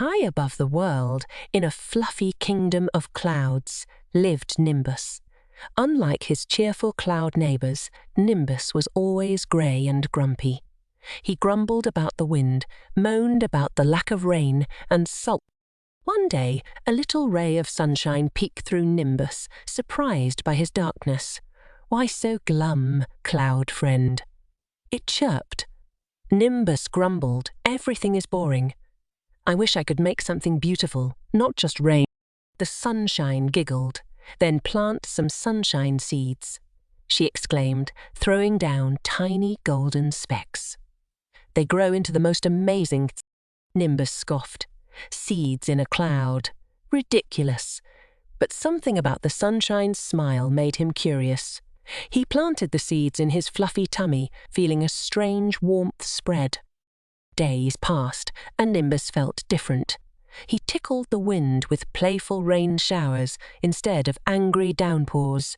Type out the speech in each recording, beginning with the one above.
High above the world, in a fluffy kingdom of clouds, lived Nimbus. Unlike his cheerful cloud neighbors, Nimbus was always grey and grumpy. He grumbled about the wind, moaned about the lack of rain, and sulked. One day, a little ray of sunshine peeked through Nimbus, surprised by his darkness. "Why so glum, cloud friend?" It chirped. Nimbus grumbled, "Everything is boring. I wish I could make something beautiful, not just rain." The sunshine giggled. "Then plant some sunshine seeds," she exclaimed, throwing down tiny golden specks. "They grow into the most amazing—" Nimbus scoffed. "Seeds in a cloud. Ridiculous." But something about the sunshine's smile made him curious. He planted the seeds in his fluffy tummy, feeling a strange warmth spread. Days passed, and Nimbus felt different. He tickled the wind with playful rain showers instead of angry downpours.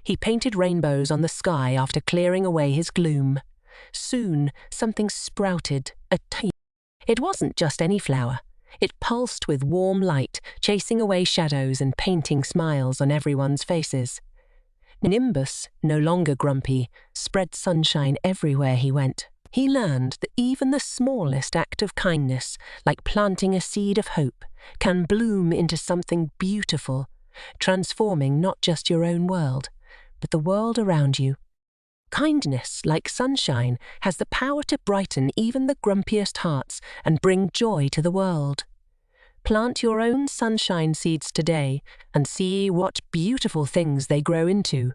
He painted rainbows on the sky after clearing away his gloom. Soon, something sprouted, a tiny. It wasn't just any flower. It pulsed with warm light, chasing away shadows and painting smiles on everyone's faces. Nimbus, no longer grumpy, spread sunshine everywhere he went. He learned that even the smallest act of kindness, like planting a seed of hope, can bloom into something beautiful, transforming not just your own world, but the world around you. Kindness, like sunshine, has the power to brighten even the grumpiest hearts and bring joy to the world. Plant your own sunshine seeds today and see what beautiful things they grow into.